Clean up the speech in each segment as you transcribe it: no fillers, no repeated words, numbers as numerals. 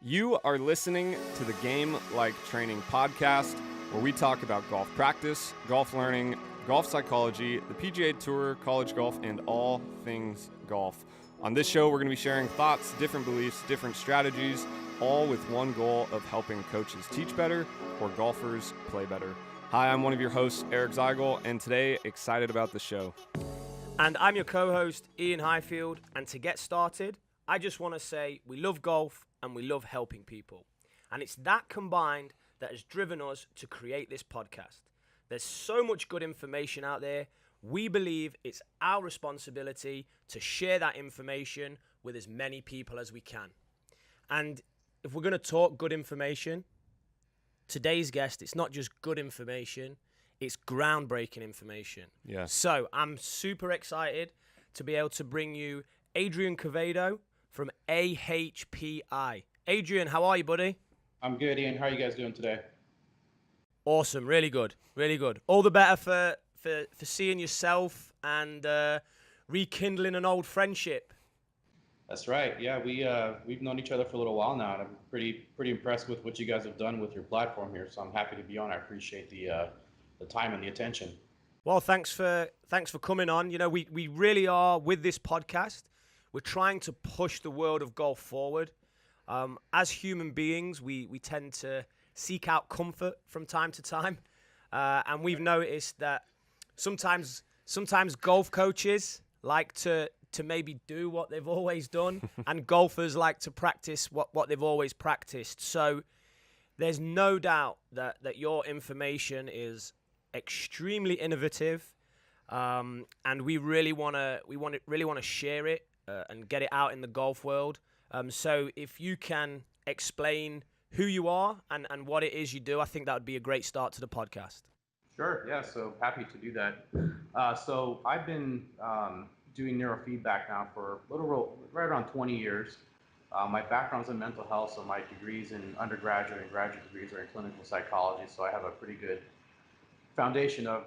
You are listening to the Game Like Training podcast, where we talk about golf practice, golf learning, golf psychology, the PGA Tour, college golf, and all things golf. On this show, we're going to be sharing thoughts, different beliefs, different strategies, all with one goal of helping coaches teach better or golfers play better. Hi, I'm one of your hosts, Eric Zeigel, and today, excited about the show. And I'm your co-host, Iain Highfield, and to get started, I just want to say we love golf and we love helping people. And it's that combined that has driven us to create this podcast. There's so much good information out there. We believe it's our responsibility to share that information with as many people as we can. And if we're going to talk good information, today's guest, it's not just good information, it's groundbreaking information. Yeah. So I'm super excited to be able to bring you Adrian Quevedo from AHPI. Adrian, how are you, buddy? I'm good, Ian. How are you guys doing today? Awesome, really good, really good. All the better for seeing yourself and rekindling an old friendship. That's right. Yeah, we've known each other for a little while now, and I'm pretty impressed with what you guys have done with your platform here. So I'm happy to be on. I appreciate the time and the attention. Well, thanks for coming on. You know, we really are with this podcast. We're trying to push the world of golf forward. As human beings, we tend to seek out comfort from time to time. And we've noticed that sometimes golf coaches like to maybe do what they've always done, and golfers like to practice what they've always practiced. So there's no doubt that your information is extremely innovative, and we really want to share it and get it out in the golf world. So if you can explain who you are and what it is you do, I think that would be a great start to the podcast. Sure. Yeah. So happy to do that. So I've been doing neurofeedback now for right around 20 years. My background's in mental health, so my degrees in undergraduate and graduate degrees are in clinical psychology. So I have a pretty good foundation of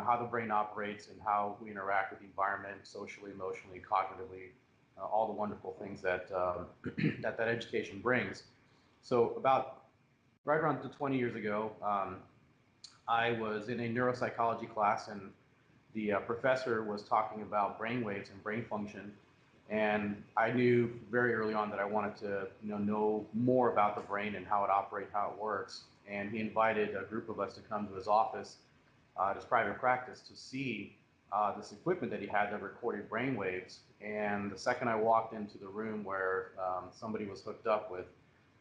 how the brain operates and how we interact with the environment, socially, emotionally, cognitively, all the wonderful things that that education brings. So about right around 20 years ago, I was in a neuropsychology class, and the professor was talking about brain waves and brain function. And I knew very early on that I wanted to know more about the brain and how it operates, how it works. And he invited a group of us to come to his office at his private practice to see this equipment that he had that recorded brain waves. And the second I walked into the room where somebody was hooked up with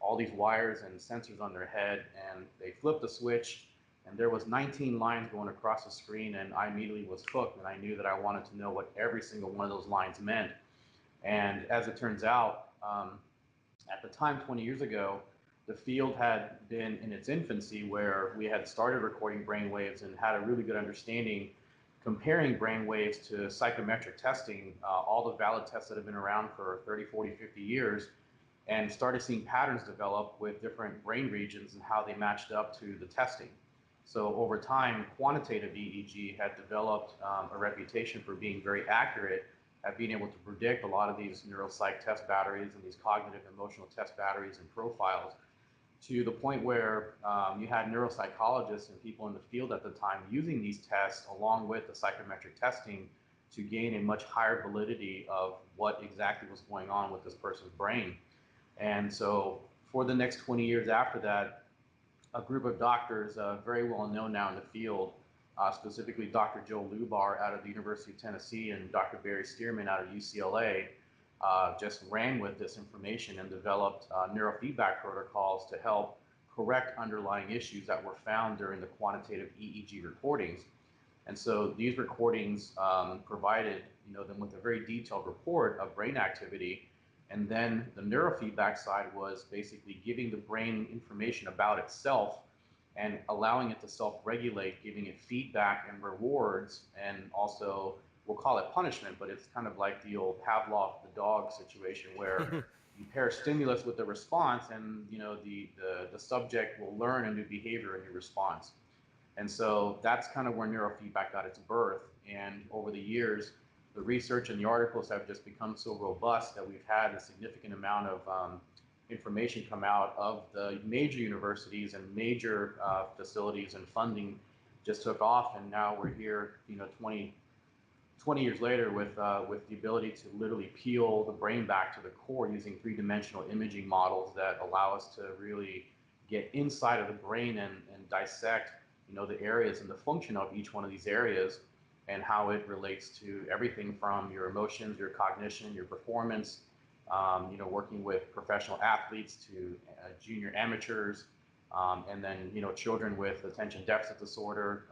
all these wires and sensors on their head, and they flipped the switch, and there was 19 lines going across the screen, and I immediately was hooked, and I knew that I wanted to know what every single one of those lines meant. And as it turns out, at the time, 20 years ago, the field had been in its infancy, where we had started recording brain waves and had a really good understanding comparing brain waves to psychometric testing, all the valid tests that have been around for 30, 40, 50 years, and started seeing patterns develop with different brain regions and how they matched up to the testing. So over time, quantitative EEG had developed a reputation for being very accurate at being able to predict a lot of these neuropsych test batteries and these cognitive emotional test batteries and profiles, to the point where you had neuropsychologists and people in the field at the time using these tests along with the psychometric testing to gain a much higher validity of what exactly was going on with this person's brain. And so for the next 20 years after that, a group of doctors, very well known now in the field, specifically Dr. Joe Lubar out of the University of Tennessee and Dr. Barry Stearman out of UCLA, just ran with this information and developed neurofeedback protocols to help correct underlying issues that were found during the quantitative EEG recordings. And so these recordings provided them with a very detailed report of brain activity. And then the neurofeedback side was basically giving the brain information about itself and allowing it to self-regulate, giving it feedback and rewards, and also we'll call it punishment, but it's kind of like the old Pavlov the dog situation where you pair stimulus with the response, and the subject will learn a new behavior, a new response. And so that's kind of where neurofeedback got its birth. And over the years, the research and the articles have just become so robust that we've had a significant amount of information come out of the major universities and major facilities, and funding just took off. And now we're here, 20 years later with the ability to literally peel the brain back to the core using three-dimensional imaging models that allow us to really get inside of the brain and dissect, the areas and the function of each one of these areas, and how it relates to everything from your emotions, your cognition, your performance, working with professional athletes to junior amateurs, and then, children with attention deficit disorder,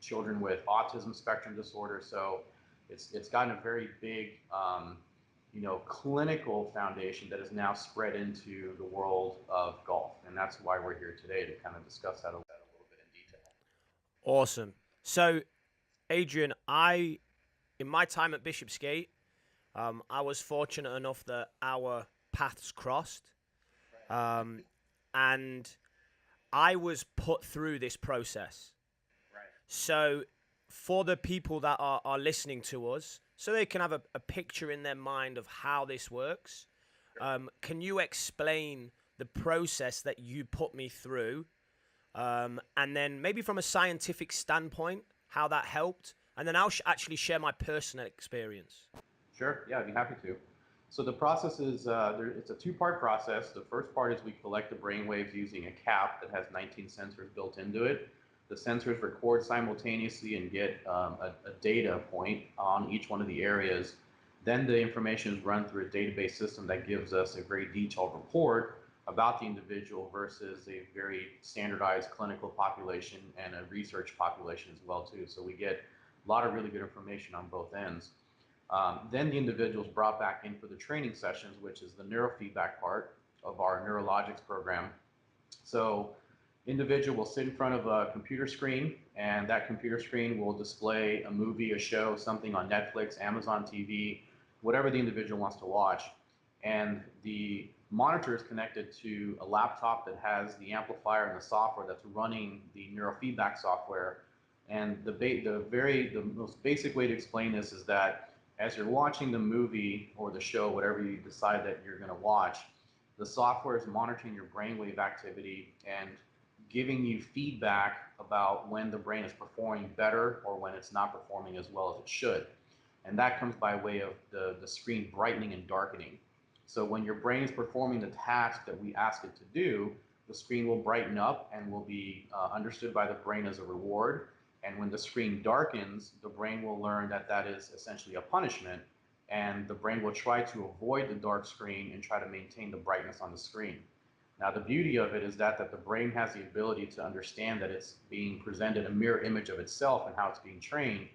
children with autism spectrum disorder. So it's gotten a very big, clinical foundation that is now spread into the world of golf. And that's why we're here today, to kind of discuss that a little bit in detail. Awesome. So, Adrian, in my time at Bishopsgate, I was fortunate enough that our paths crossed, and I was put through this process. Right. So for the people that are listening to us, so they can have a picture in their mind of how this works, can you explain the process that you put me through, and then maybe from a scientific standpoint, how that helped? And then I'll actually share my personal experience. Sure. Yeah, I'd be happy to. So the process is, it's a two-part process. The first part is we collect the brain waves using a cap that has 19 sensors built into it. The sensors record simultaneously and get a data point on each one of the areas. Then the information is run through a database system that gives us a very detailed report about the individual versus a very standardized clinical population and a research population as well too. So we get a lot of really good information on both ends. Then the individual is brought back in for the training sessions, which is the neurofeedback part of our neurologics program. So individual will sit in front of a computer screen, and that computer screen will display a movie, a show, something on Netflix, Amazon TV, whatever the individual wants to watch. And the monitor is connected to a laptop that has the amplifier and the software that's running the neurofeedback software. And the most basic way to explain this is that as you're watching the movie or the show, whatever you decide that you're going to watch, the software is monitoring your brainwave activity and giving you feedback about when the brain is performing better or when it's not performing as well as it should. And that comes by way of the screen brightening and darkening. So when your brain is performing the task that we ask it to do, the screen will brighten up and will be understood by the brain as a reward. And when the screen darkens, the brain will learn that that is essentially a punishment, and the brain will try to avoid the dark screen and try to maintain the brightness on the screen. Now, the beauty of it is that the brain has the ability to understand that it's being presented a mirror image of itself and how it's being trained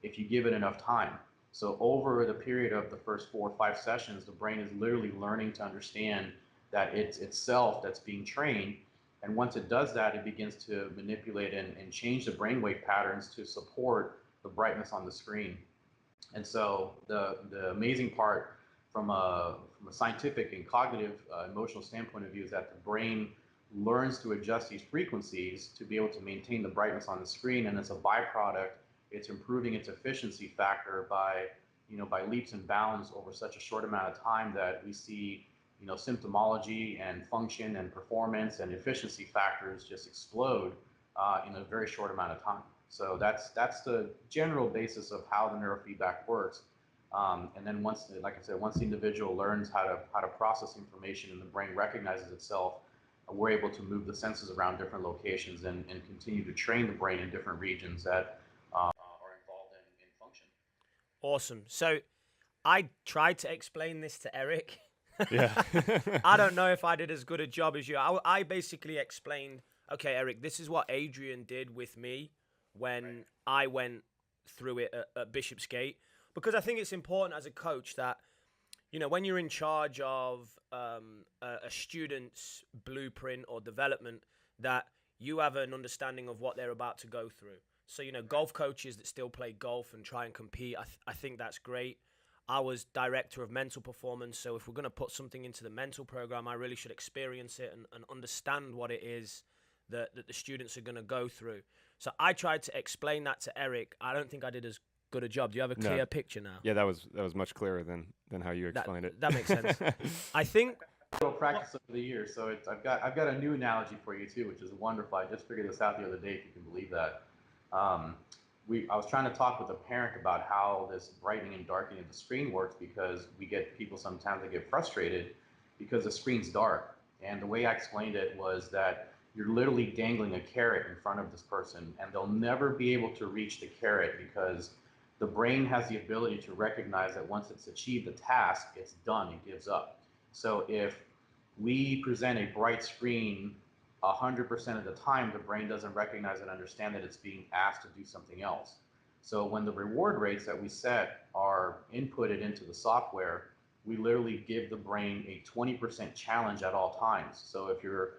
if you give it enough time. So over the period of the first 4 or 5 sessions, the brain is literally learning to understand that it's itself that's being trained. And once it does that, it begins to manipulate and change the brainwave patterns to support the brightness on the screen. And so the amazing part from a scientific and cognitive emotional standpoint of view is that the brain learns to adjust these frequencies to be able to maintain the brightness on the screen. And as a byproduct, it's improving its efficiency factor by leaps and bounds over such a short amount of time that we see symptomology and function and performance and efficiency factors just explode in a very short amount of time. So that's the general basis of how the neurofeedback works. And then once the individual learns how to process information and the brain recognizes itself, we're able to move the senses around different locations and continue to train the brain in different regions that are involved in function. Awesome. So I tried to explain this to Eric. Yeah. I don't know if I did as good a job as you. I basically explained, okay, Eric, this is what Adrian did with me when I went through it at Bishopsgate, because I think it's important as a coach that, when you're in charge of a student's blueprint or development, that you have an understanding of what they're about to go through. So, golf coaches that still play golf and try and compete, I think that's great. I was director of mental performance, so if we're going to put something into the mental program, I really should experience it and understand what it is that the students are going to go through. So I tried to explain that to Eric. I don't think I did as good a job. Do you have a clear picture now? Yeah, that was much clearer than how you explained it. That makes sense. I think little practice over the years, so I've got a new analogy for you too, which is wonderful. I just figured this out the other day, if you can believe that. Um, I was trying to talk with a parent about how this brightening and darkening of the screen works, because we get people sometimes that get frustrated because the screen's dark. And the way I explained it was that you're literally dangling a carrot in front of this person, and they'll never be able to reach the carrot because the brain has the ability to recognize that once it's achieved the task, it's done, it gives up. So if we present a bright screen 100% of the time, the brain doesn't recognize and understand that it's being asked to do something else. So when the reward rates that we set are inputted into the software, we literally give the brain a 20% challenge at all times. So if you're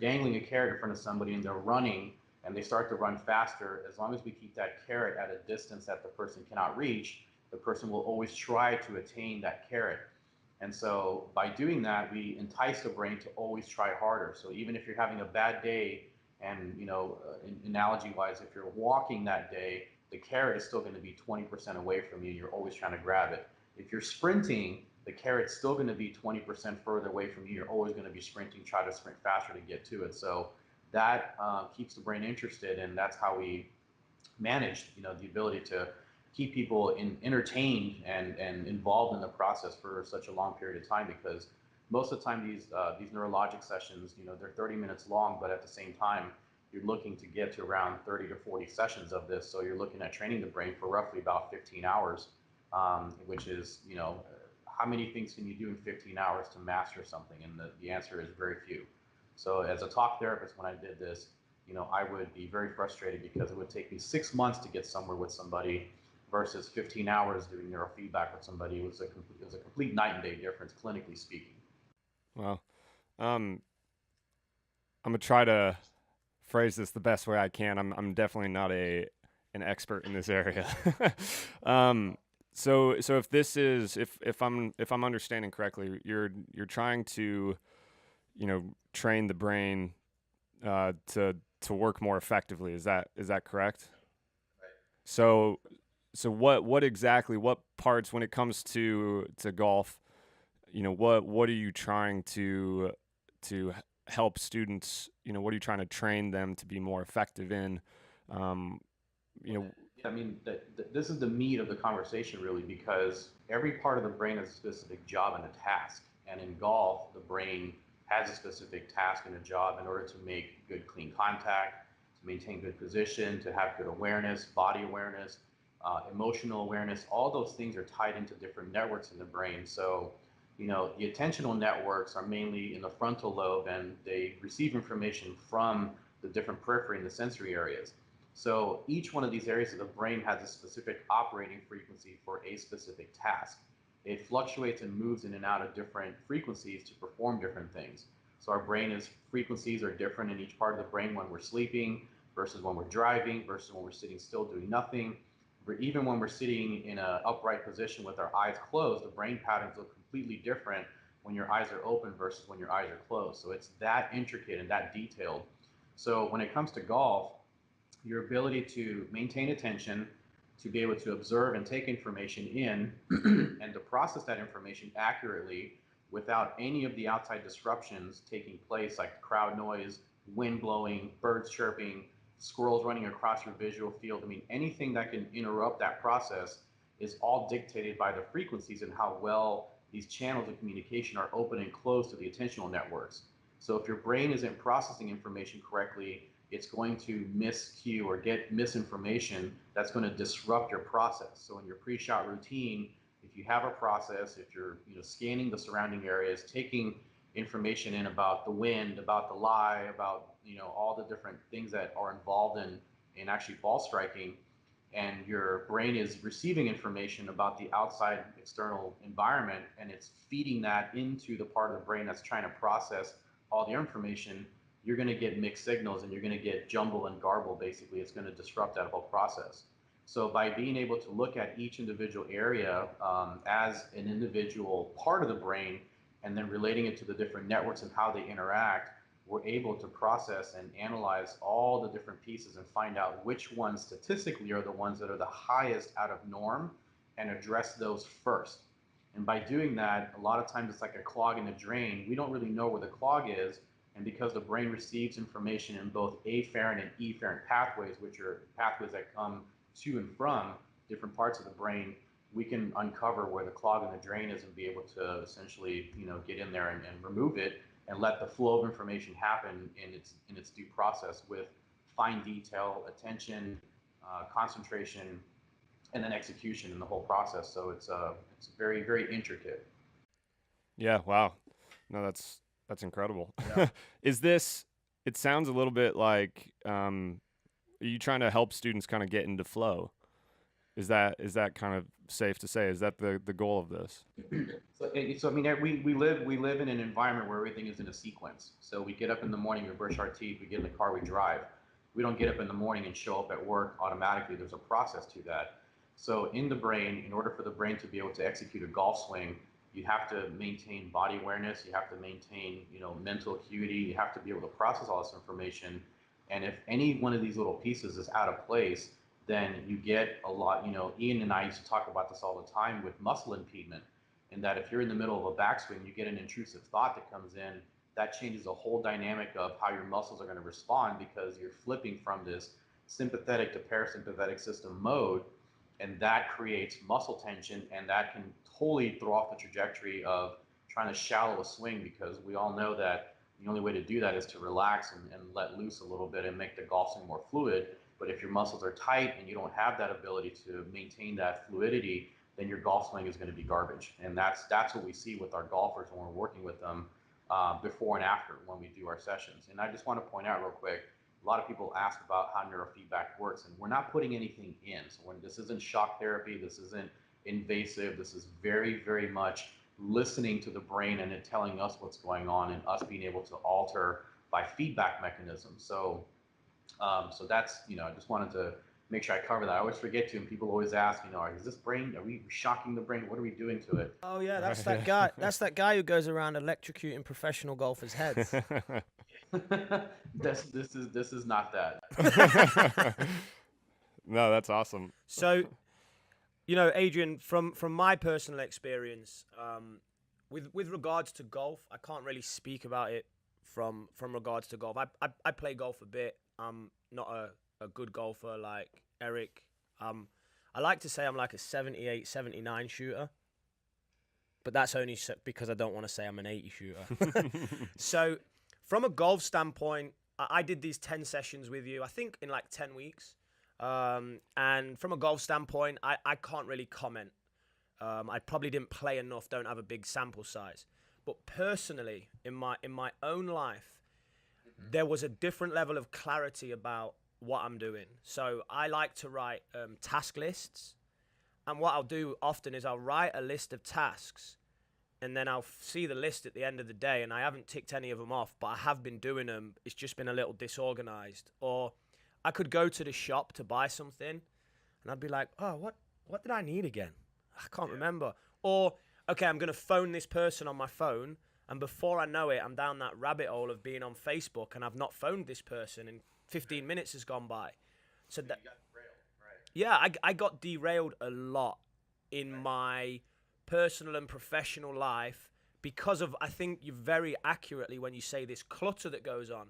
dangling a carrot in front of somebody and they're running and they start to run faster, as long as we keep that carrot at a distance that the person cannot reach, the person will always try to attain that carrot. And so by doing that, we entice the brain to always try harder. So even if you're having a bad day, and analogy wise, if you're walking that day, the carrot is still going to be 20% away from you. You're always trying to grab it. If you're sprinting, the carrot's still going to be 20% further away from you. You're always going to be sprinting, try to sprint faster to get to it. So that keeps the brain interested, and that's how we manage, the ability to keep people entertained and involved in the process for such a long period of time. Because most of the time these neurologic sessions, they're 30 minutes long, but at the same time, you're looking to get to around 30 to 40 sessions of this. So you're looking at training the brain for roughly about 15 hours, which is, how many things can you do in 15 hours to master something? And the answer is very few. So as a talk therapist, when I did this, I would be very frustrated because it would take me 6 months to get somewhere with somebody versus 15 hours doing neurofeedback with somebody. It was a complete night and day difference, clinically speaking. Well, I'm gonna try to phrase this the best way I can. I'm definitely not an expert in this area. So if this is, if I'm understanding correctly, you're trying to, train the brain to work more effectively. Is that correct? Right. So what exactly, what parts, when it comes to golf, what are you trying to help students, what are you trying to train them to be more effective in? I mean, this is the meat of the conversation, really, because every part of the brain has a specific job and a task. And in golf, the brain has a specific task and a job in order to make good, clean contact, to maintain good position, to have good awareness, body awareness, emotional awareness. All those things are tied into different networks in the brain. So, the attentional networks are mainly in the frontal lobe, and they receive information from the different periphery and the sensory areas. So each one of these areas of the brain has a specific operating frequency for a specific task. It fluctuates and moves in and out of different frequencies to perform different things. So our frequencies are different in each part of the brain when we're sleeping versus when we're driving versus when we're sitting still doing nothing. Even when we're sitting in an upright position with our eyes closed, the brain patterns look completely different when your eyes are open versus when your eyes are closed. So it's that intricate and that detailed. So when it comes to golf, your ability to maintain attention, to be able to observe and take information in, and to process that information accurately without any of the outside disruptions taking place, like crowd noise, wind blowing, birds chirping, squirrels running across your visual field. I mean, anything that can interrupt that process is all dictated by the frequencies and how well these channels of communication are open and closed to the attentional networks. So if your brain isn't processing information correctly, it's going to miscue or get misinformation that's going to disrupt your process. So in your pre-shot routine, if you have a process, if you're scanning the surrounding areas, taking information in about the wind, about the lie, about all the different things that are involved in actually ball striking, and your brain is receiving information about the outside external environment, and it's feeding that into the part of the brain that's trying to process all the information, you're going to get mixed signals and you're going to get jumble and garble. Basically, it's going to disrupt that whole process. So by being able to look at each individual area as an individual part of the brain, and then relating it to the different networks and how they interact, we're able to process and analyze all the different pieces and find out which ones statistically are the ones that are the highest out of norm and address those first. And by doing that, a lot of times it's like a clog in the drain. We don't really know where the clog is. And because the brain receives information in both afferent and efferent pathways, which are pathways that come to and from different parts of the brain, we can uncover where the clog in the drain is and be able to essentially, get in there and remove it and let the flow of information happen in its due process with fine detail, attention, concentration, and then execution in the whole process. So it's very, very intricate. Yeah. Wow. No, that's incredible. Yeah. It sounds a little bit like, are you trying to help students kind of get into flow? Is that kind of safe to say? Is that the goal of this? So I mean, we live in an environment where everything is in a sequence. So we get up in the morning, we brush our teeth, we get in the car, we drive. We don't get up in the morning and show up at work automatically. There's a process to that. So in the brain, in order for the brain to be able to execute a golf swing, you have to maintain body awareness, you have to maintain, mental acuity, you have to be able to process all this information. And if any one of these little pieces is out of place, then you get a lot, Iain and I used to talk about this all the time with muscle impediment, and that if you're in the middle of a backswing, you get an intrusive thought that comes in, that changes the whole dynamic of how your muscles are going to respond, because you're flipping from this sympathetic to parasympathetic system mode, and that creates muscle tension, and that can totally throw off the trajectory of trying to shallow a swing, because we all know that the only way to do that is to relax and let loose a little bit and make the golf swing more fluid. But if your muscles are tight and you don't have that ability to maintain that fluidity, then your golf swing is going to be garbage. And that's what we see with our golfers when we're working with them before and after when we do our sessions. And I just want to point out real quick, a lot of people ask about how neurofeedback works, and we're not putting anything in. So this isn't shock therapy, this isn't invasive, this is very, very much listening to the brain and it telling us what's going on and us being able to alter by feedback mechanisms. So that's, I just wanted to make sure I cover that. I always forget to, and people always ask, is this brain, are we shocking the brain? What are we doing to it? Oh yeah, that's that guy. That's that guy who goes around electrocuting professional golfers' heads. This is not that. No, that's awesome. So, Adrian, from my personal experience, with regards to golf, I can't really speak about it from regards to golf. I play golf a bit. I'm not a good golfer like Eric. I like to say I'm like a 78, 79 shooter, but that's only because I don't want to say I'm an 80 shooter. So from a golf standpoint, I did these 10 sessions with you, I think in like 10 weeks. And from a golf standpoint, I can't really comment. I probably didn't play enough, don't have a big sample size. But personally, in my own life, there was a different level of clarity about what I'm doing. So I like to write task lists. And what I'll do often is I'll write a list of tasks, and then I'll see the list at the end of the day, and I haven't ticked any of them off, but I have been doing them. It's just been a little disorganized. Or I could go to the shop to buy something, and I'd be like, oh, what did I need again? I can't remember. Or, okay, I'm going to phone this person on my phone, and before I know it, I'm down that rabbit hole of being on Facebook, and I've not phoned this person, and 15 minutes has gone by. So that, you got derailed, right? Yeah, I got derailed a lot in my personal and professional life because of, I think you very accurately when you say this clutter that goes on.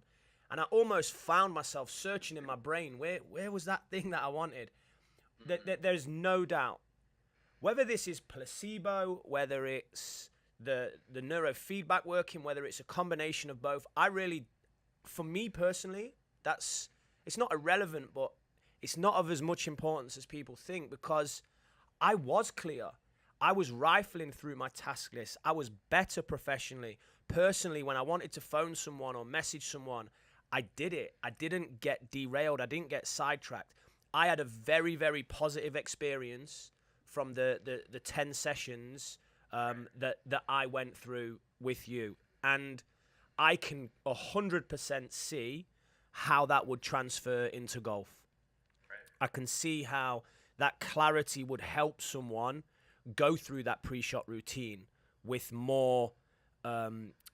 And I almost found myself searching in my brain, where was that thing that I wanted? There's no doubt. Whether this is placebo, whether it's the neurofeedback working, whether it's a combination of both, for me personally, it's not irrelevant, but it's not of as much importance as people think, because I was clear. I was rifling through my task list. I was better professionally. Personally, when I wanted to phone someone or message someone, I did it. I didn't get derailed. I didn't get sidetracked. I had a very, very positive experience from the 10 sessions that I went through with you. And I can 100% see how that would transfer into golf. I can see how that clarity would help someone go through that pre-shot routine with more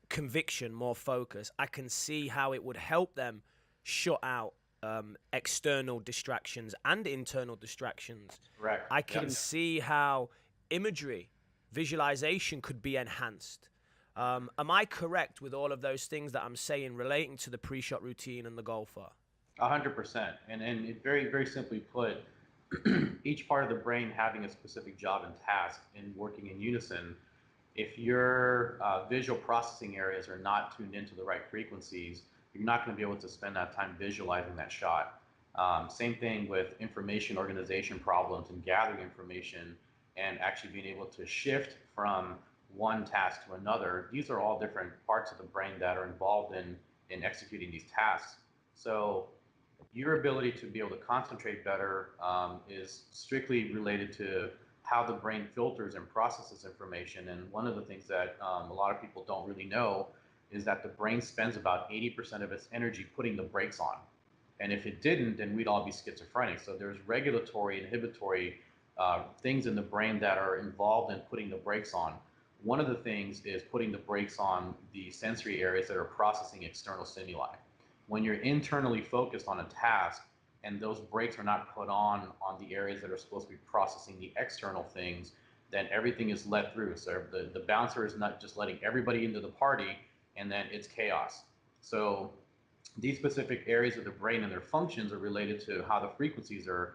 conviction, more focus. I can see how it would help them shut out external distractions and internal distractions. Correct. I can see how imagery visualization could be enhanced. Am I correct with all of those things that I'm saying relating to the pre-shot routine and the golfer? 100%. And it very, very simply put, each part of the brain having a specific job and task and working in unison, if your visual processing areas are not tuned into the right frequencies, you're not going to be able to spend that time visualizing that shot. Same thing with information organization problems and gathering information and actually being able to shift from one task to another. These are all different parts of the brain that are involved in executing these tasks. So your ability to be able to concentrate better is strictly related to how the brain filters and processes information. And one of the things that a lot of people don't really know is that the brain spends about 80% of its energy putting the brakes on. And if it didn't, then we'd all be schizophrenic. So there's regulatory, inhibitory things in the brain that are involved in putting the brakes on. One of the things is putting the brakes on the sensory areas that are processing external stimuli. When you're internally focused on a task and those brakes are not put on the areas that are supposed to be processing the external things, then everything is let through. So the bouncer is not just letting everybody into the party and then it's chaos. So these specific areas of the brain and their functions are related to how the frequencies are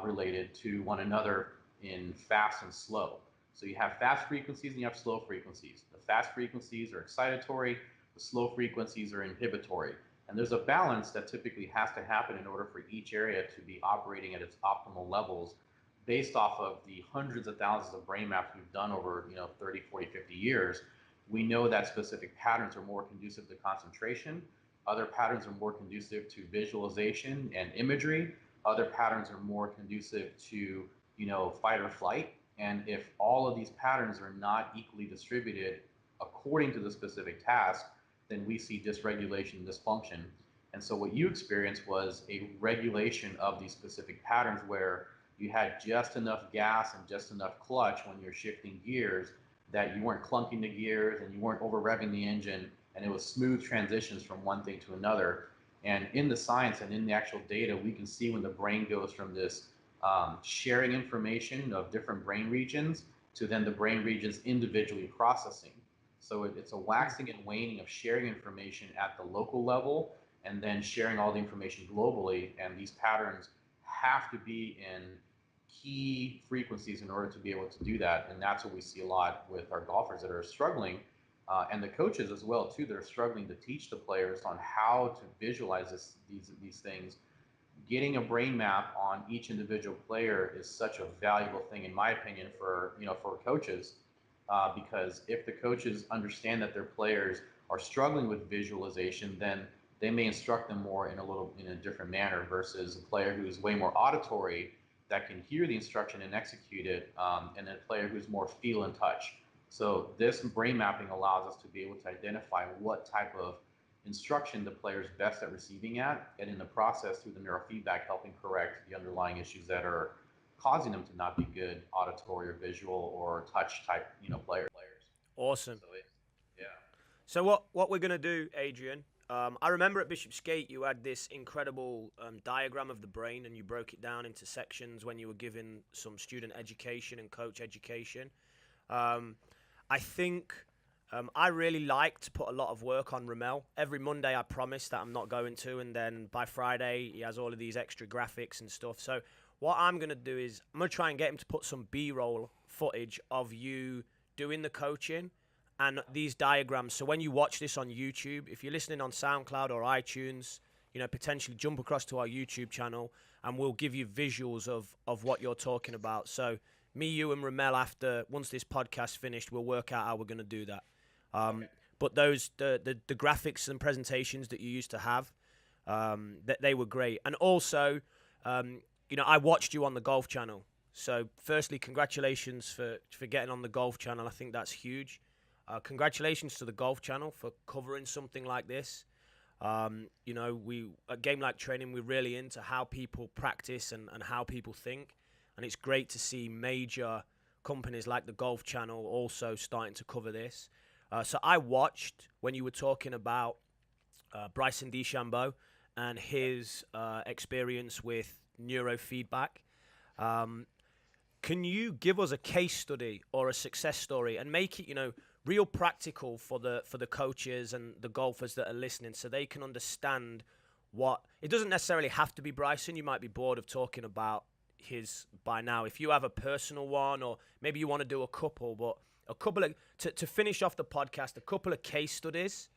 related to one another in fast and slow. So you have fast frequencies and you have slow frequencies. The fast frequencies are excitatory, the slow frequencies are inhibitory. And there's a balance that typically has to happen in order for each area to be operating at its optimal levels based off of the hundreds of thousands of brain maps we've done over 30, 40, 50 years. We know that specific patterns are more conducive to concentration. Other patterns are more conducive to visualization and imagery. Other patterns are more conducive to fight or flight. And if all of these patterns are not equally distributed according to the specific task, then we see dysregulation and dysfunction. And so what you experienced was a regulation of these specific patterns where you had just enough gas and just enough clutch when you're shifting gears that you weren't clunking the gears and you weren't over revving the engine, and it was smooth transitions from one thing to another. And in the science and in the actual data, we can see when the brain goes from this sharing information of different brain regions to then the brain regions individually processing. So it's a waxing and waning of sharing information at the local level and then sharing all the information globally. And these patterns have to be in key frequencies in order to be able to do that. And that's what we see a lot with our golfers that are struggling, and the coaches as well too. They're struggling to teach the players on how to visualize these things. Getting a brain map on each individual player is such a valuable thing, in my opinion, for coaches. Because if the coaches understand that their players are struggling with visualization, then they may instruct them more in a different manner versus a player who's way more auditory that can hear the instruction and execute it, and a player who's more feel and touch. So this brain mapping allows us to be able to identify what type of instruction the player is best at receiving at, and in the process through the neurofeedback helping correct the underlying issues that are causing them to not be good auditory or visual or touch type players. Awesome. So yeah. So what we're going to do, Adrian, I remember at Bishopsgate you had this incredible diagram of the brain and you broke it down into sections when you were giving some student education and coach education. I think I really like to put a lot of work on Ramel. Every Monday I promise that I'm not going to, and then by Friday he has all of these extra graphics and stuff. So what I'm going to do is I'm going to try and get him to put some B-roll footage of you doing the coaching and these diagrams. So when you watch this on YouTube, if you're listening on SoundCloud or iTunes, potentially jump across to our YouTube channel and we'll give you visuals of what you're talking about. So me, you, and Ramel, once this podcast finished, we'll work out how we're going to do that. Okay. But the graphics and presentations that you used to have, they were great. And also, I watched you on the Golf Channel. So firstly, congratulations for getting on the Golf Channel. I think that's huge. Congratulations to the Golf Channel for covering something like this. We at Game Like Training, we're really into how people practice and how people think. And it's great to see major companies like the Golf Channel also starting to cover this. So I watched when you were talking about Bryson DeChambeau and his experience with neurofeedback. Can you give us a case study or a success story and make it, real practical for the coaches and the golfers that are listening, so they can understand what it doesn't necessarily have to be Bryson. You might be bored of talking about his by now. If you have a personal one, or maybe you want to do a couple, but a couple of to finish off the podcast, a couple of case studies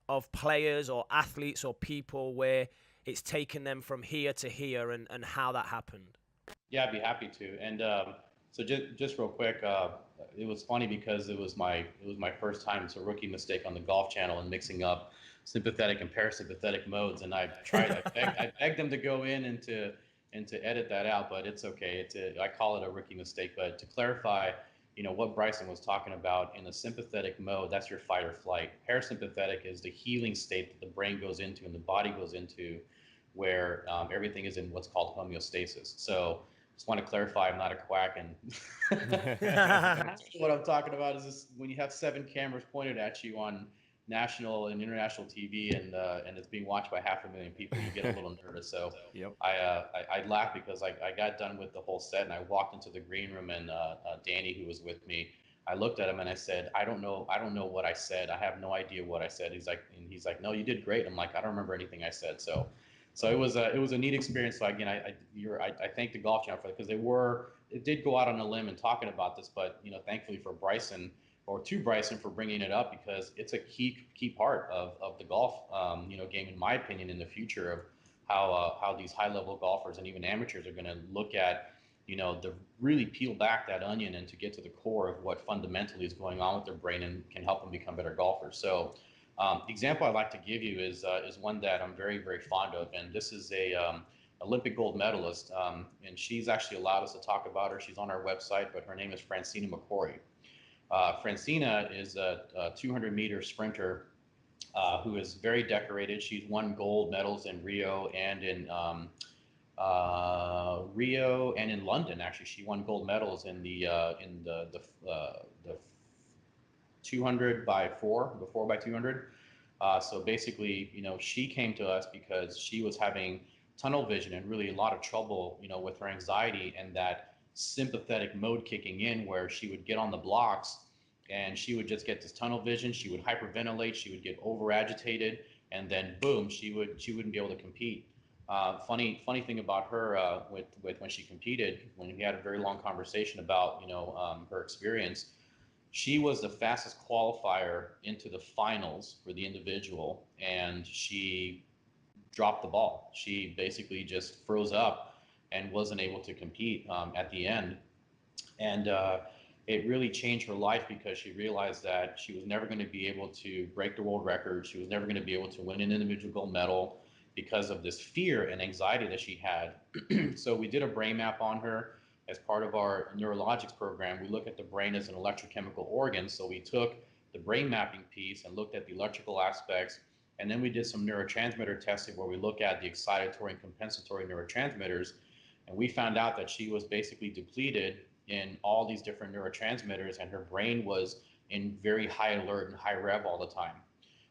of players or athletes or people where it's taken them from here to here and how that happened. Yeah, I'd be happy to. And so just real quick, it was funny because it was my first time. It's a rookie mistake on the Golf Channel and mixing up sympathetic and parasympathetic modes. And I begged them to go in and to edit that out, but it's okay. I call it a rookie mistake. But to clarify, what Bryson was talking about, in the sympathetic mode, that's your fight or flight. Parasympathetic is the healing state that the brain goes into and the body goes into, where everything is in what's called homeostasis. So just want to clarify, I'm not a quack, and what I'm talking about is this: when you have 7 cameras pointed at you on national and international TV, and it's being watched by 500,000 people, you get a little nervous. So Yep. I laughed because I got done with the whole set, and I walked into the green room, and Danny, who was with me, I looked at him and I said, I don't know what I said. I have no idea what I said. He's like, no, you did great. I'm like, I don't remember anything I said. So it was a neat experience. So again, I thank the Golf Channel for it, because it did go out on a limb and talking about this, but thankfully for Bryson, or to Bryson, for bringing it up, because it's a key part of the golf game, in my opinion, in the future, of how these high level golfers and even amateurs are going to look at to really peel back that onion and to get to the core of what fundamentally is going on with their brain and can help them become better golfers. So the example I'd like to give you is one that I'm very, very fond of, and this is a Olympic gold medalist, and she's actually allowed us to talk about her. She's on our website, but her name is Francina McCory. Francina is a 200-meter sprinter who is very decorated. She's won gold medals in Rio and in London. Actually, she won gold medals in the 200 by 4, the 4 by 200. So basically, she came to us because she was having tunnel vision and really a lot of trouble, with her anxiety and that sympathetic mode kicking in, where she would get on the blocks and she would just get this tunnel vision. She would hyperventilate. She would get over agitated, and then boom, she wouldn't be able to compete. Funny thing about her, with when she competed, when we had a very long conversation about her experience, she was the fastest qualifier into the finals for the individual, and she dropped the ball. She basically just froze up and wasn't able to compete at the end. And it really changed her life, because she realized that she was never going to be able to break the world record. She was never going to be able to win an individual gold medal because of this fear and anxiety that she had. So we did a brain map on her as part of our neurologics program. We look at the brain as an electrochemical organ. So we took the brain mapping piece and looked at the electrical aspects, and then we did some neurotransmitter testing where we look at the excitatory and compensatory neurotransmitters, and we found out that she was basically depleted in all these different neurotransmitters, and her brain was in very high alert and high rev all the time.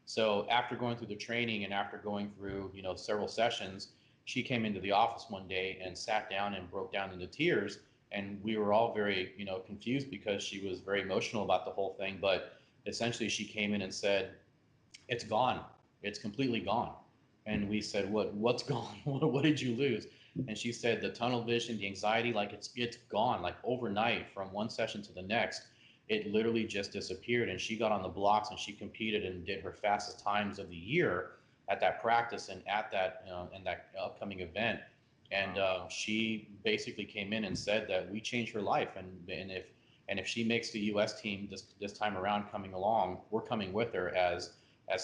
So after going through the training and after going through several sessions, she came into the office one day and sat down and broke down into tears, and we were all very confused, because she was very emotional about the whole thing. But essentially she came in and said, it's gone, it's completely gone. And we said, what's gone? What did you lose? And she said, the tunnel vision, the anxiety, like it's gone, like overnight from one session to the next. It literally just disappeared, and she got on the blocks and she competed and did her fastest times of the year at that practice and at that upcoming event. And she basically came in and said that we changed her life, and if she makes the U.S. team this time around coming along, we're coming with her as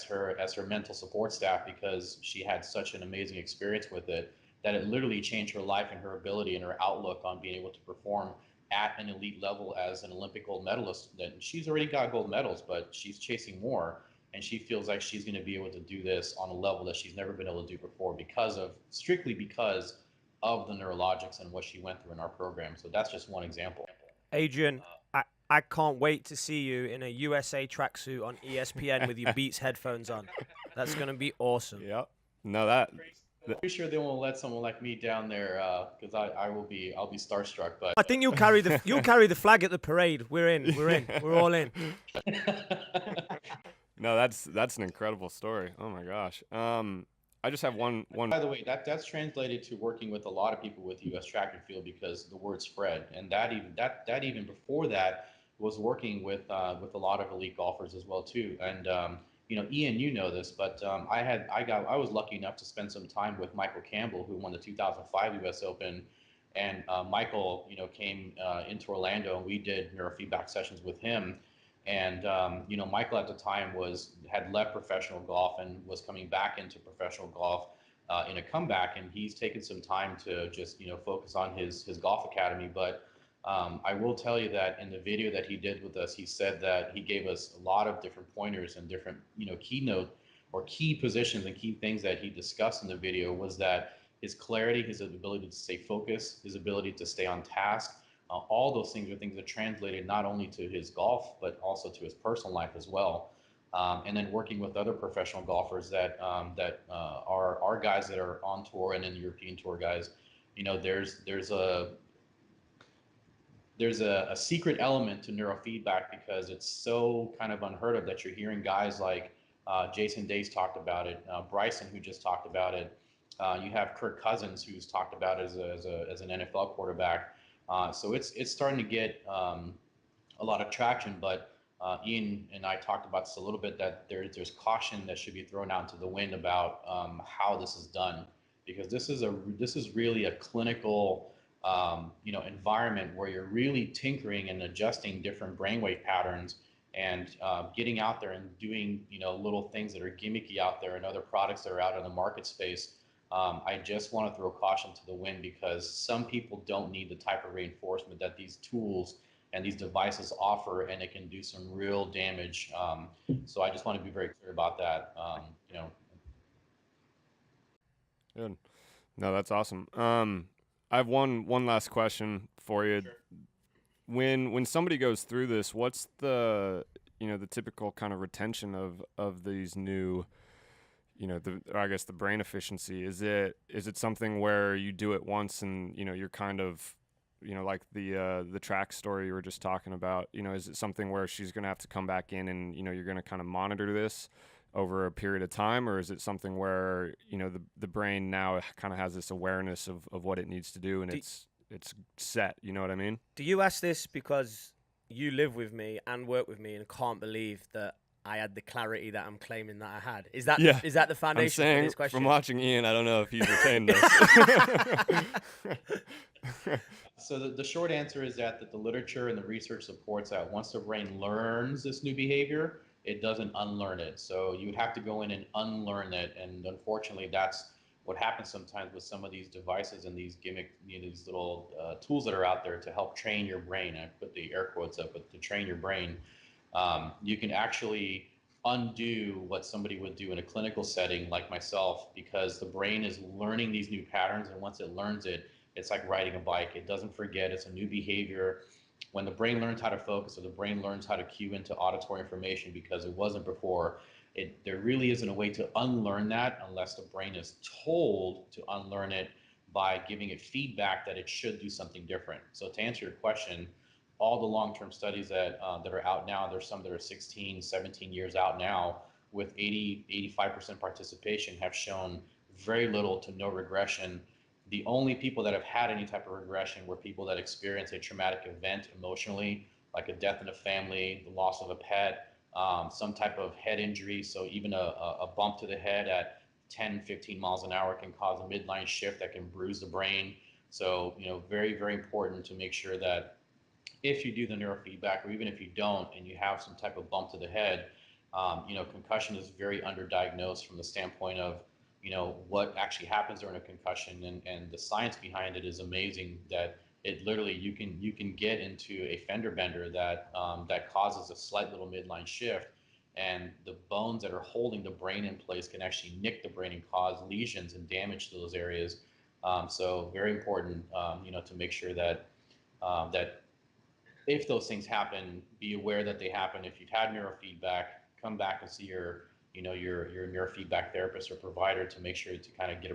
her mental support staff, because she had such an amazing experience with it, that it literally changed her life and her ability and her outlook on being able to perform at an elite level as an Olympic gold medalist. That she's already got gold medals, but she's chasing more, and she feels like she's going to be able to do this on a level that she's never been able to do before, strictly because of the neurologics and what she went through in our program. So that's just one example. Adrian, I can't wait to see you in a USA tracksuit on ESPN with your Beats headphones on. That's going to be awesome. Yep. No, I'm pretty sure they won't let someone like me down there because I'll be starstruck. But I think you'll carry the flag at the parade. We're in. We're all in. No, that's an incredible story. Oh my gosh. I just have one. By the way, that's translated to working with a lot of people with U.S. track and field because the word spread, and that even before that was working with a lot of elite golfers as well too. And Iain, you know this, but I was lucky enough to spend some time with Michael Campbell, who won the 2005 U.S. Open, and Michael, came into Orlando, and we did neurofeedback sessions with him. And Michael at the time had left professional golf and was coming back into professional golf in a comeback, and he's taken some time to just focus on his golf academy. But I will tell you that in the video that he did with us, he said that he gave us a lot of different pointers and different keynote or key positions and key things that he discussed in the video. Was that his clarity, his ability to stay focused, his ability to stay on task. All those things are things that translated not only to his golf, but also to his personal life as well. And then working with other professional golfers that are guys that are on tour and in the European Tour guys, there's a secret element to neurofeedback because it's so kind of unheard of that you're hearing guys like Jason Day's talked about it, Bryson, who just talked about it. You have Kirk Cousins, who's talked about it as an NFL quarterback. So it's starting to get a lot of traction, but Iain and I talked about this a little bit, that there's caution that should be thrown out into the wind about how this is done, because this is really a clinical environment where you're really tinkering and adjusting different brainwave patterns and getting out there and doing little things that are gimmicky out there and other products that are out in the market space. I just want to throw caution to the wind because some people don't need the type of reinforcement that these tools and these devices offer, and it can do some real damage. So I just want to be very clear about that. Good. No, that's awesome. I have one last question for you. Sure. When somebody goes through this, what's the typical kind of retention of these new, I guess the brain efficiency? Is it something where you do it once and you're kind of like the track story you were just talking about, is it something where she's going to have to come back in and you're going to kind of monitor this over a period of time, or is it something where the brain now kind of has this awareness of what it needs to do and it's set, you know what I mean? Do you ask this because you live with me and work with me and can't believe that I had the clarity that I'm claiming that I had? Is that the foundation I'm saying, for this question? from watching Iain, I don't know if he's retained this. So the short answer is that the literature and the research supports that once the brain learns this new behavior, it doesn't unlearn it. So you would have to go in and unlearn it, and unfortunately, that's what happens sometimes with some of these devices and these these little tools that are out there to help train your brain. I put the air quotes up, but to train your brain, you can actually undo what somebody would do in a clinical setting like myself, because the brain is learning these new patterns, and once it learns it, it's like riding a bike. It doesn't forget. It's a new behavior. When the brain learns how to focus, or the brain learns how to cue into auditory information because it wasn't before, there really isn't a way to unlearn that unless the brain is told to unlearn it by giving it feedback that it should do something different. So to answer your question, all the long-term studies that are out now, there's some that are 16, 17 years out now with 85% participation, have shown very little to no regression. The only people that have had any type of regression were people that experience a traumatic event emotionally, like a death in a family, the loss of a pet, some type of head injury. So even a bump to the head at 10, 15 miles an hour can cause a midline shift that can bruise the brain. So, very, very important to make sure that if you do the neurofeedback, or even if you don't, and you have some type of bump to the head, concussion is very underdiagnosed from the standpoint of, what actually happens during a concussion, and the science behind it is amazing. That it literally you can get into a fender bender that causes a slight little midline shift, and the bones that are holding the brain in place can actually nick the brain and cause lesions and damage to those areas. So very important, to make sure that if those things happen, be aware that they happen. If you've had neurofeedback, come back and see your your neurofeedback therapist or provider to make sure to kind of get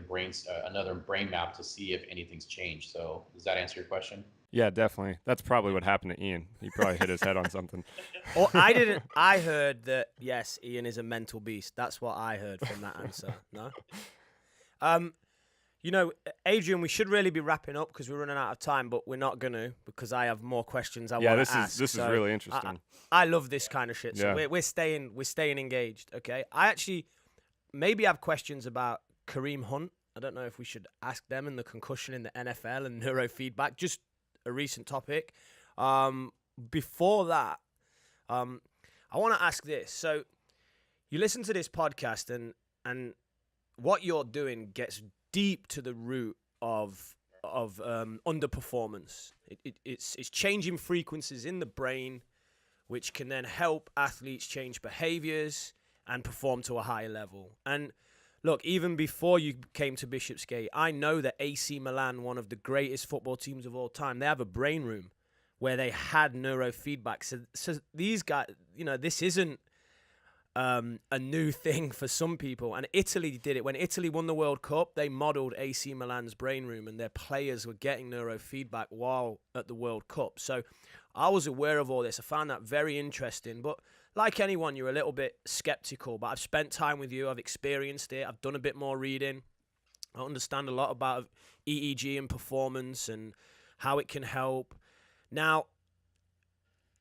another brain map to see if anything's changed. So does that answer your question? Yeah, definitely. That's probably what happened to Iain. He probably hit his head on something. Or I didn't. I heard that yes, Iain is a mental beast. That's what I heard from that answer. No. Adrian, we should really be wrapping up because we're running out of time, but we're not gonna because I have more questions I want to ask. This is really interesting. I love this kind of shit. So Yeah. we're staying engaged. Okay. I actually maybe have questions about Kareem Hunt. I don't know if we should ask them and the concussion in the NFL and neurofeedback. Just a recent topic. Before that, I want to ask this. So you listen to this podcast and what you're doing gets deep to the root of underperformance. It's changing frequencies in the brain, which can then help athletes change behaviors and perform to a higher level. And look, even before you came to Bishopsgate, I know that AC Milan, one of the greatest football teams of all time, they have a brain room where they had neurofeedback. So these guys, this isn't a new thing for some people. And Italy did it. When Italy won the World Cup, they modeled AC Milan's brain room and their players were getting neurofeedback while at the World Cup. So I was aware of all this. I found that very interesting. But like anyone, you're a little bit skeptical. But I've spent time with you. I've experienced it. I've done a bit more reading. I understand a lot about EEG and performance and how it can help. Now,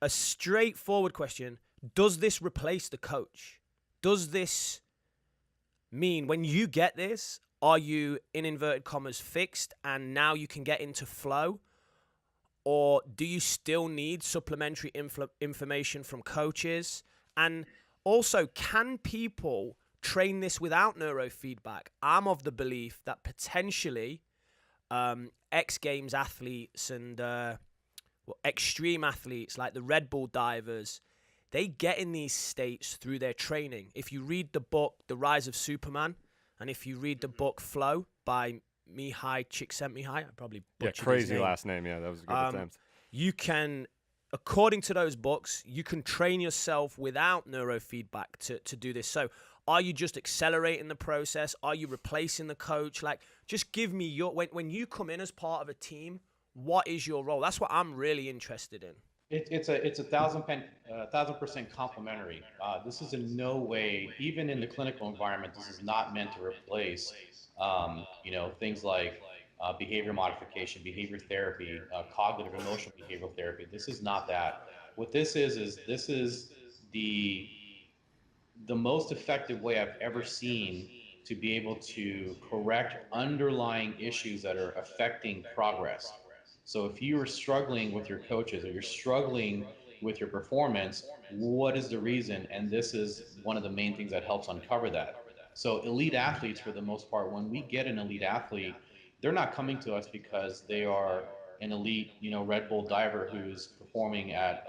a straightforward question. Does this replace the coach? Does this mean when you get this, are you, in inverted commas, fixed and now you can get into flow? Or do you still need supplementary information from coaches? And also, can people train this without neurofeedback? I'm of the belief that potentially X Games athletes and extreme athletes like the Red Bull divers, they get in these states through their training. If you read the book, The Rise of Superman, and if you read the book Flow by Mihai Csikszentmihalyi, I probably butchered his crazy name. last name. Yeah, that was a good attempt. You can, according to those books, you can train yourself without neurofeedback to do this. So are you just accelerating the process? Are you replacing the coach? Like, just give me your, when you come in as part of a team, what is your role? That's what I'm really interested in. It's a 1,000% complementary. This is in no way, even in the clinical environment, this is not meant to replace, things like behavior modification, behavior therapy, cognitive emotional behavioral therapy. This is not that. What this is this is the most effective way I've ever seen to be able to correct underlying issues that are affecting progress. So if you are struggling with your coaches or you're struggling with your performance, what is the reason? And this is one of the main things that helps uncover that. So elite athletes, for the most part, when we get an elite athlete, they're not coming to us because they are an elite, Red Bull diver who's performing at,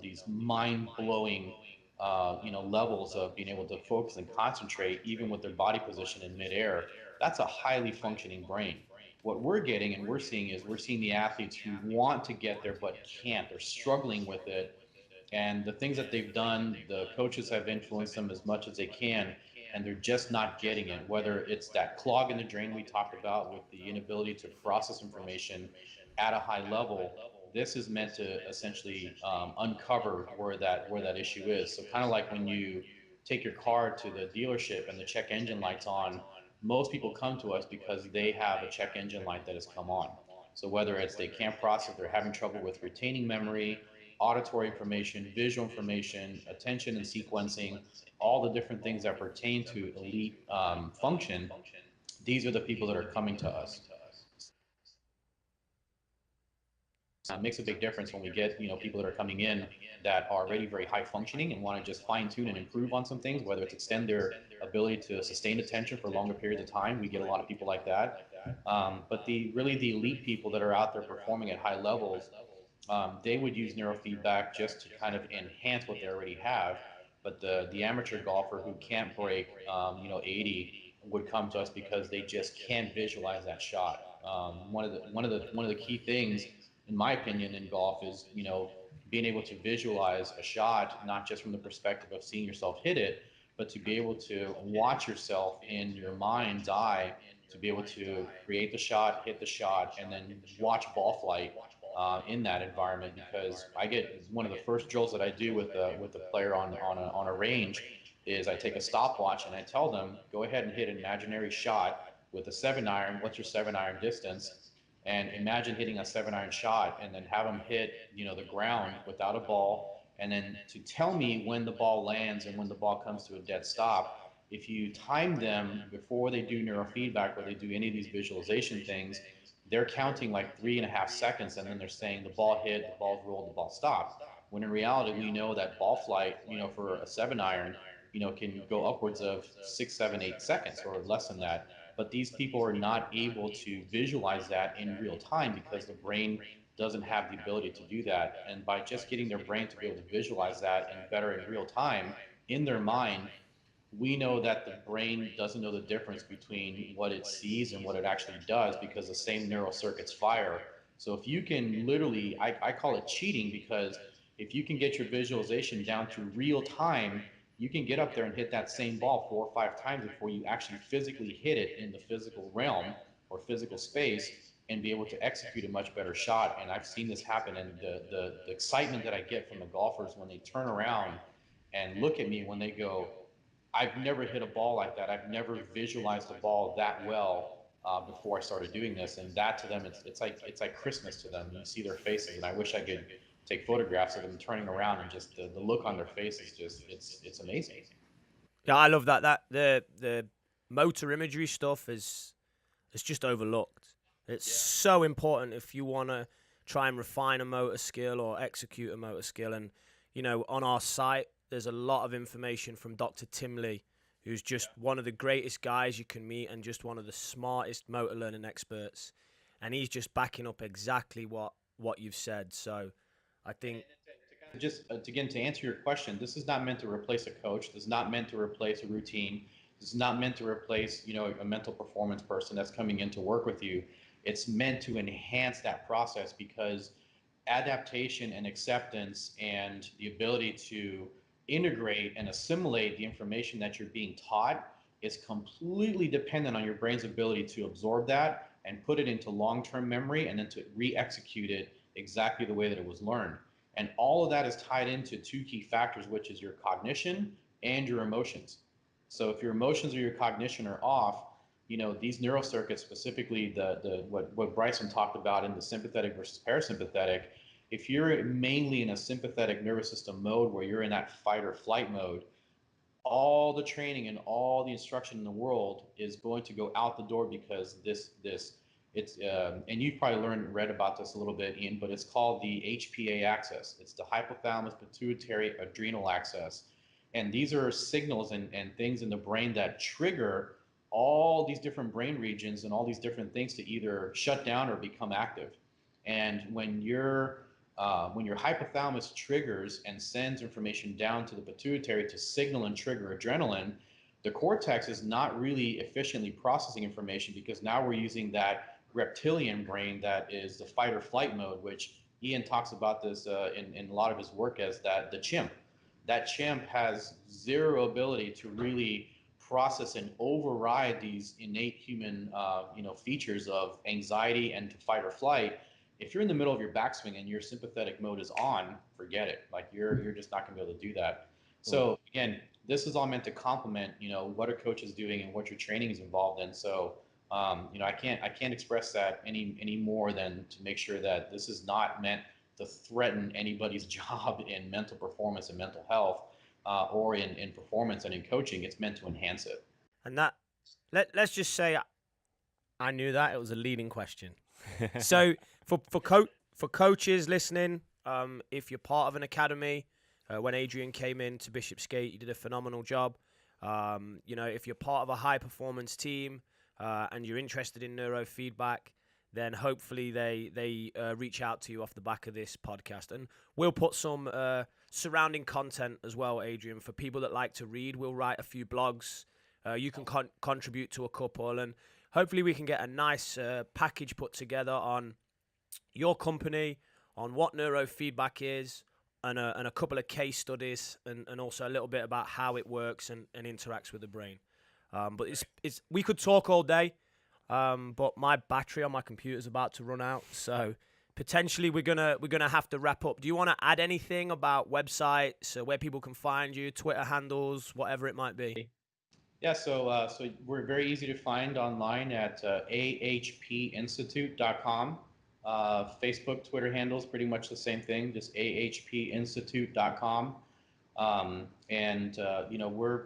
these mind-blowing, levels of being able to focus and concentrate even with their body position in midair. That's a highly functioning brain. What we're getting and we're seeing the athletes who want to get there but can't. They're struggling with it. And the things that they've done, the coaches have influenced them as much as they can, and they're just not getting it. Whether it's that clog in the drain we talked about with the inability to process information at a high level, this is meant to essentially uncover where that issue is. So kind of like when you take your car to the dealership and the check engine light's on, most people come to us because they have a check engine light that has come on. So whether it's they can't process, they're having trouble with retaining memory, auditory information, visual information, attention and sequencing, all the different things that pertain to elite function, these are the people that are coming to us. It makes a big difference when we get people that are coming in that are already very high functioning and want to just fine tune and improve on some things, whether it's extend their ability to sustain attention for longer periods of time. We get a lot of people like that. But the elite people that are out there performing at high levels, they would use neurofeedback just to kind of enhance what they already have. But the amateur golfer who can't break 80 would come to us because they just can't visualize that shot. One of the key things, in my opinion, in golf is being able to visualize a shot, not just from the perspective of seeing yourself hit it, but to be able to watch yourself in your mind's eye, to be able to create the shot, hit the shot, and then watch ball flight in that environment. Because I get one of the first drills that I do with the player on a range is I take a stopwatch and I tell them, go ahead and hit an imaginary shot with a 7-iron. What's your 7-iron distance? And imagine hitting a 7-iron shot, and then have them hit, the ground without a ball, and then to tell me when the ball lands and when the ball comes to a dead stop. If you time them before they do neurofeedback or they do any of these visualization things, they're counting like 3.5 seconds, and then they're saying the ball hit, the ball's rolled, the ball stopped. When in reality, we know that ball flight, for a 7-iron, can go upwards of 6, 7, 8 seconds or less than that. But these people are not able to visualize that in real time because the brain doesn't have the ability to do that. And by just getting their brain to be able to visualize that and better in real time in their mind, we know that the brain doesn't know the difference between what it sees and what it actually does, because the same neural circuits fire. So if you can literally, I call it cheating, because if you can get your visualization down to real time, you can get up there and hit that same ball 4 or 5 times before you actually physically hit it in the physical realm or physical space, and be able to execute a much better shot. And I've seen this happen, and the excitement that I get from the golfers when they turn around and look at me, when they go, I've never hit a ball like that. I've never visualized a ball that well before I started doing this. And that to them, it's like Christmas to them. You see their faces, and I wish I could take photographs of them turning around, and just the look on their face is just, it's amazing. Yeah, I love that. The motor imagery stuff is just overlooked. It's so important if you want to try and refine a motor skill or execute a motor skill. And on our site, there's a lot of information from Dr. Tim Lee, who's just one of the greatest guys you can meet and just one of the smartest motor learning experts. And he's just backing up exactly what you've said. So I think... Just again, to answer your question, this is not meant to replace a coach. This is not meant to replace a routine. This is not meant to replace, a mental performance person that's coming in to work with you. It's meant to enhance that process, because adaptation and acceptance and the ability to integrate and assimilate the information that you're being taught is completely dependent on your brain's ability to absorb that and put it into long-term memory, and then to re-execute it exactly the way that it was learned. And all of that is tied into 2 key factors, which is your cognition and your emotions. So if your emotions or your cognition are off, these neural circuits, specifically what Bryson talked about in the sympathetic versus parasympathetic, if you're mainly in a sympathetic nervous system mode where you're in that fight or flight mode, all the training and all the instruction in the world is going to go out the door, because it's and you've probably read about this a little bit, Ian, but it's called the HPA axis. It's the hypothalamus pituitary adrenal axis. And these are signals and things in the brain that trigger all these different brain regions and all these different things to either shut down or become active. And when your hypothalamus triggers and sends information down to the pituitary to signal and trigger adrenaline, the cortex is not really efficiently processing information, because now we're using that reptilian brain that is the fight or flight mode, which Iain talks about this in a lot of his work as the chimp. That chimp has zero ability to really process and override these innate human features of anxiety and to fight or flight. If you're in the middle of your backswing and your sympathetic mode is on, forget it. Like you're just not gonna be able to do that. So again, this is all meant to complement, what a coach is doing and what your training is involved in. So I can't express that any more than to make sure that this is not meant to threaten anybody's job in mental performance and mental health, or in performance and in coaching. It's meant to enhance it. And that, let's just say, I knew that it was a leading question. So for coaches listening, if you're part of an academy, when Adrian came in to Bishopsgate, you did a phenomenal job. If you're part of a high performance team and you're interested in neurofeedback, then hopefully they reach out to you off the back of this podcast. And we'll put some surrounding content as well, Adrian, for people that like to read. We'll write a few blogs. You can contribute to a couple, and hopefully we can get a nice package put together on your company, on what neurofeedback is, and a couple of case studies, and also a little bit about how it works and interacts with the brain. But it's we could talk all day, but my battery on my computer is about to run out, so potentially we're gonna have to wrap up. Do you want to add anything about websites, where people can find you, Twitter handles, whatever it might be? Yeah, so we're very easy to find online at ahpinstitute.com. Facebook, Twitter handles, pretty much the same thing, just ahpinstitute.com.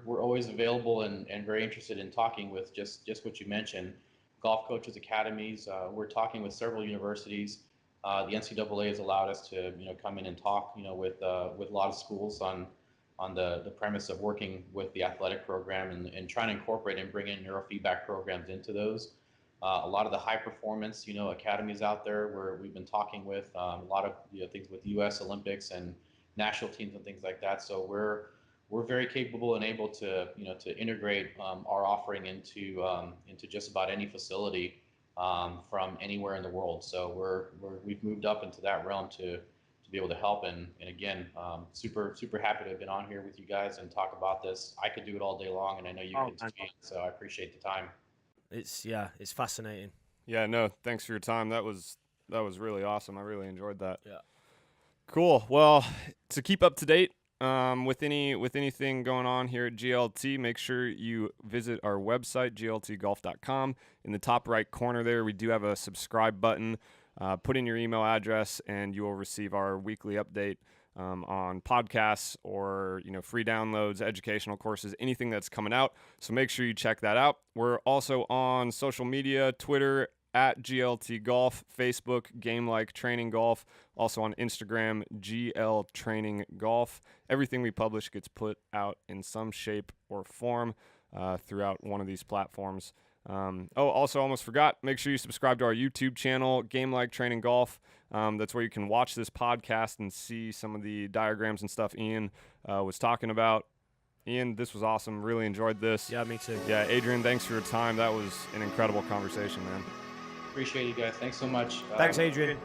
We're always available and very interested in talking with just what you mentioned, golf coaches academies. We're talking with several universities. The NCAA has allowed us to come in and talk with a lot of schools on the premise of working with the athletic program and trying to incorporate and bring in neurofeedback programs into those. A lot of the high performance academies out there where we've been talking with a lot of things with U.S. Olympics and national teams and things like that. So we're very capable and able to to integrate our offering into just about any facility from anywhere in the world. So we've moved up into that realm to be able to help, and again, super happy to have been on here with you guys and talk about this. I could do it all day long, and I know you could too, so I appreciate the time. It's fascinating. Yeah, no, thanks for your time. That was really awesome. I really enjoyed that. Yeah. Cool. Well, to keep up to date with anything going on here at GLT, make sure you visit our website, gltgolf.com. In the top right corner there, we do have a subscribe button. Put in your email address, and you will receive our weekly update on podcasts or free downloads, educational courses, anything that's coming out. So make sure you check that out. We're also on social media, Twitter at GLT Golf, Facebook Game Like Training Golf, also on Instagram GL Training Golf. Everything we publish gets put out in some shape or form throughout one of these platforms. Also almost forgot, make sure you subscribe to our YouTube channel, Game Like Training Golf. That's where you can watch this podcast and see some of the diagrams and stuff Iain was talking about. Iain, this was awesome. Really enjoyed this. Yeah, me too. Yeah, Adrian, thanks for your time. That was an incredible conversation, man. Appreciate you guys. Thanks so much. Thanks, Adrian.